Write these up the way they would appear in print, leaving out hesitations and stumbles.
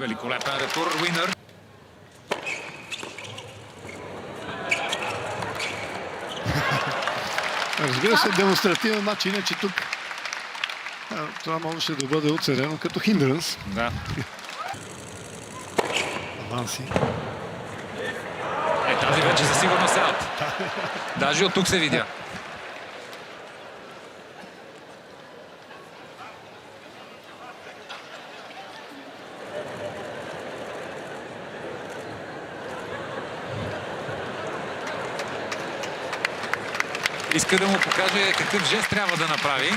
Великолепен ретур, Уинър. Разбира се, демонстративен матч, иначе тук това можеше да бъде оценено като хиндранс. Да. Аванси. Тази вече със сигурност е аут. Даже от тук се видя. Иска да му покаже какъв жест трябва да направи.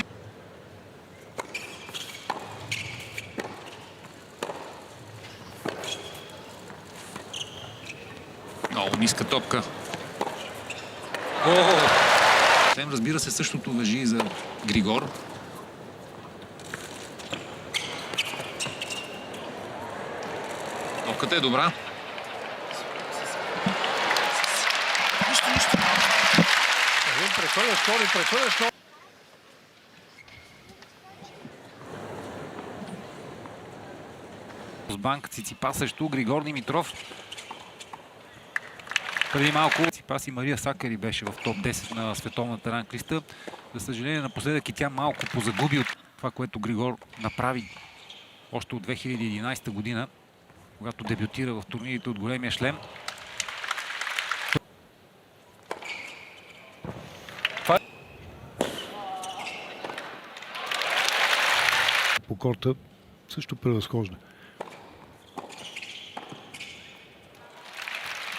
Много ниска топка. Разбира се, същото важи и за Григор. Топката е добра. Прехвърляш. С банк Циципас срещу Григор Димитров. Преди малко Циципас и Мария Сакари беше в топ 10 на световната ранглиста. За съжаление, напоследък и тя малко позагуби от това, което Григор направи още от 2011 година, когато дебютира в турнирите от големия шлем. По корта също превъзхожда.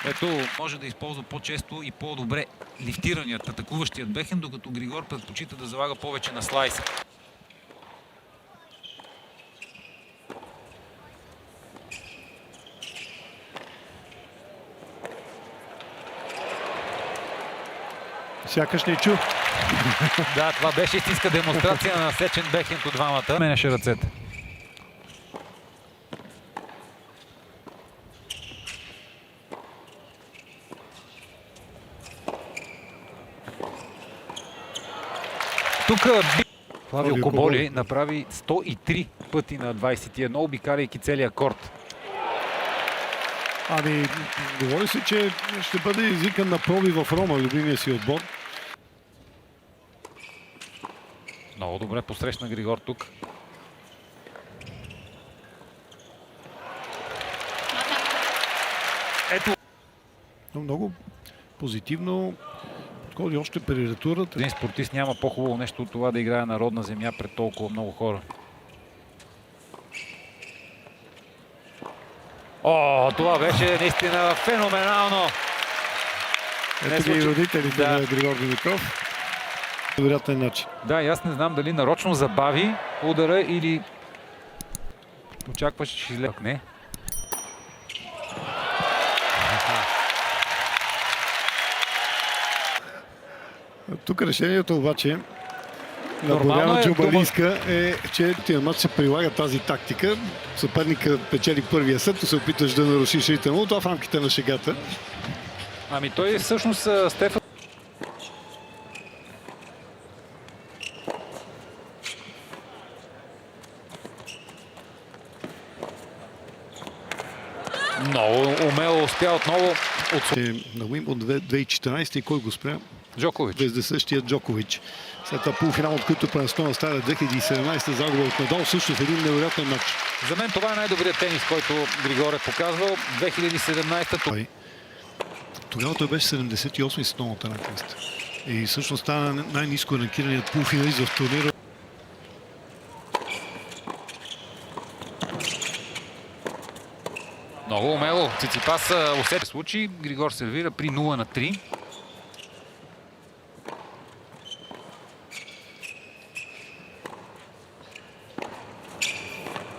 Ето, може да използва по-често и по-добре лифтираният, атакуващият бекхенд, докато Григор предпочита да залага повече на слайс. Сякаш не чу. Да, това беше истинска демонстрация на сечен бекхенд от двамата. Менеше ръцете. Тук Флавио Коболи направи 103 пъти на 21, обикаляйки целия корт. Ами, говори се, че ще бъде извикан на проби в Рома, любимия си отбор. Много добре посрещна Григор тук. Ето. Много позитивно подходи още при ретурата. Един спортист няма по-хубаво нещо от това да играе на родна земя пред толкова много хора. О, това беше наистина феноменално! Ето ги и родителите на Григор Димитров. Вероятен начин. Да, и аз не знам дали нарочно забави удара или очакваше, че ще излезе. Не. Тук решението обаче на Боряна Джубалийска е, че тия матч се прилага тази тактика. Съперника печели първия сет, то се опиташ да нарушиш ритъма, това в рамките на шегата. Ами той всъщност Стефан... Много умело успя отново на Уимбълдън 2014 и кой го спря? Джокович. Вездесъщия Джокович. След това полуфинал, от който пренастоя стара 2017 загуба от Надал, също в един невероятен матч. За мен това е най-добрият тенис, който Григор е показвал. 2017-та. Тогава той беше 78 и световната ранглиста. И всъщност стана най-ниско ранкираният полуфиналист в турнира. Много умело. Циципас усети случай. Григор сервира при 0-3.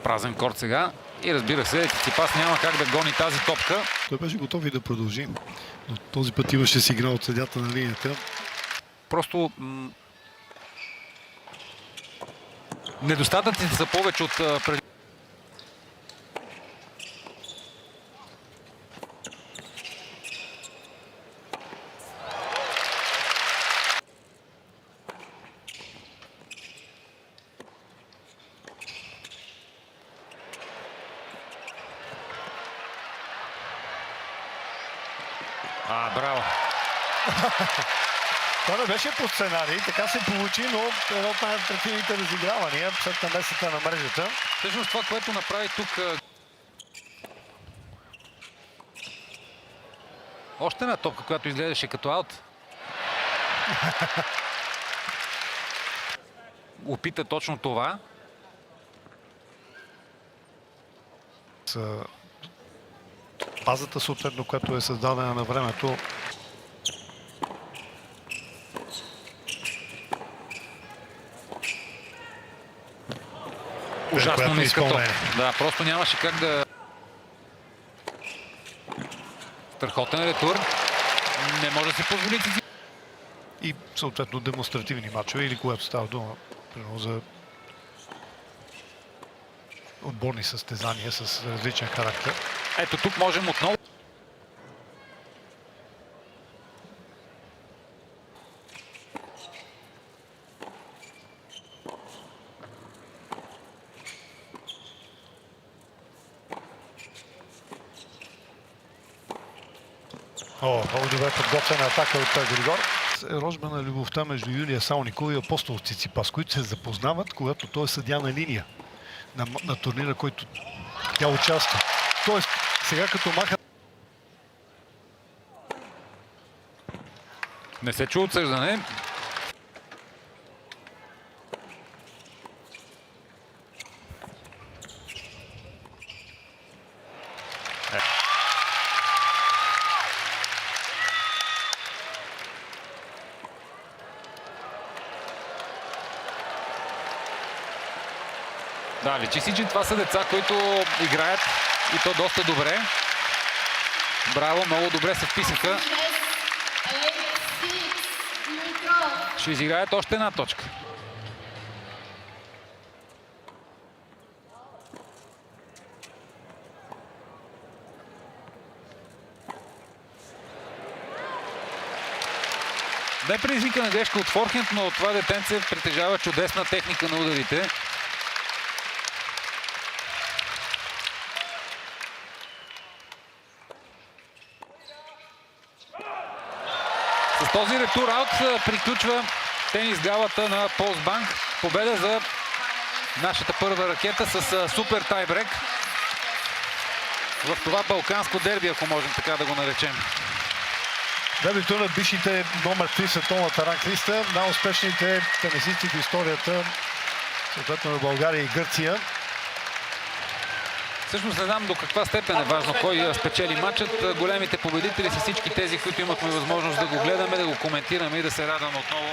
Празен корт сега. И разбира се, Циципас няма как да гони тази топка. Той беше готов и да продължи. Но този път имаше сигнал от съдята на линията. Просто недостатъците са повече от преди. Браво. Това не беше по сценарий, така се получи, но едно от най-атрактивните разигравания след намесата на мрежата. Всъщност това, което направи тук... Още една топка, която изглеждаше като аут. Опита точно това. С базата, съответно, която е създадена на времето. Ужасно ниска топ. Да, просто нямаше как да... Страхотен ретур. Не може да се позволи. И съответно демонстративни мачове, или когато става дума примерно за отборни състезания с различен характер. Ето тук можем отново. Много добре подготвена атака от Григор. Рожба на любовта между Юлия Салникова и Апостол Циципас, които се запознават, когато той е съдия на линия на турнира, който тя участва. Тоест, сега като маха... Не се чу отсъждане. Да, личи си, че това са деца, които играят и то доста добре. Браво, много добре се вписаха. Ще изиграят още една точка. Бе предизвикана грешка от форхенд, но това детенце притежава чудесна техника на ударите. С този ретур аут приключва тенис галата на Полсбанк. Победа за нашата първа ракета с супер тайбрек в това балканско дерби, ако можем така да го наречем. Дербито на бившите номер 3 световната ранглиста, най-успешните тенисисти в историята, съответно на България и Гърция. Всъщност не знам до каква степен е важно кой спечели матчът. Големите победители са всички тези, които имахме възможност да го гледаме, да го коментираме и да се радваме отново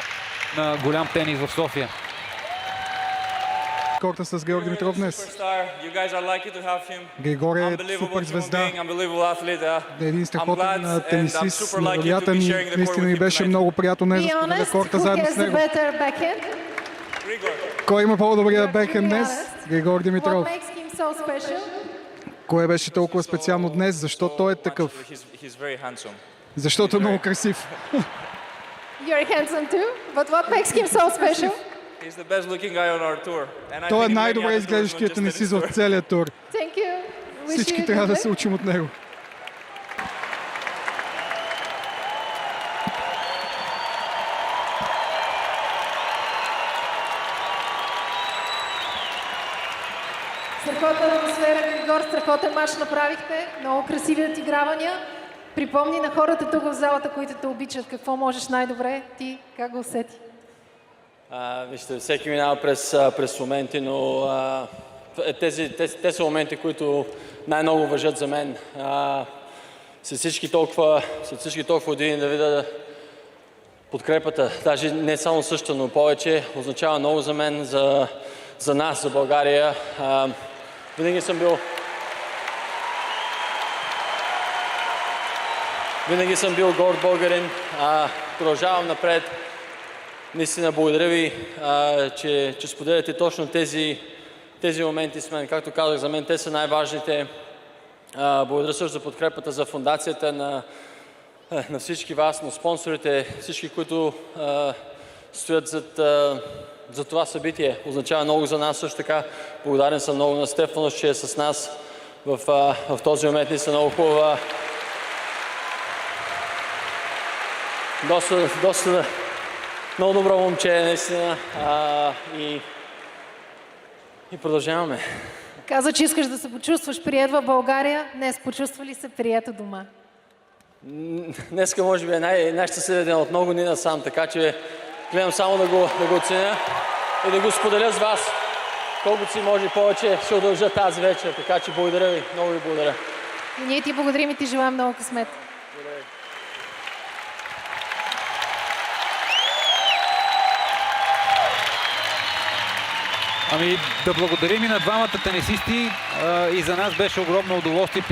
на голям тенис в София. Корта с Георги Димитров днес. Григор е супер звезда. Е един страхотен тенисист, невероятен и наистина ми беше много приятно днес да споделя корта заедно с него. Кой има по-добрия бекхенд днес? Григор Димитров. Кое беше толкова специално днес? Защо той е такъв? Защото е много красив. Той е най-добре изглеждащият тенисист в целия тур. Всички трябва да се учим от него. Страхотна атмосфера, Григор, страхотен мач направихте. Много красиви отигравания. Припомни на хората тук в залата, които те обичат, какво можеш най-добре. Ти как го усети? Вижте, всеки минава през моменти, но те са моменти, които най-много важат за мен. След всички толкова години да видя подкрепата, даже не само същата, но повече, означава много за мен, за нас, за България. Винаги съм бил горд българин. Продължавам напред. Наистина благодаря ви, че споделяте точно тези моменти с мен. Както казах, за мен те са най-важните. Благодаря също за подкрепата за фондацията на всички вас, на спонсорите, всички, които стоят за това събитие. Означава много за нас също така. Благодарен съм много на Стефанос, че е с нас в този момент. Наистина много хубава. доста много добро момче, наистина. И продължаваме. Каза, че искаш да се почувстваш прият в България. Днес почувства ли се прият у дома? Днеска може би е най-щастливия ден от много дни насам, така че гледам само да го оценя и да го споделя с вас. Колкото си може повече ще удължа тази вечер, така че благодаря ви, много ви благодаря. И ние ти благодарим и ти желаем много късмет. Ами да благодарим и на двамата тенисисти. И за нас беше огромно удоволствие.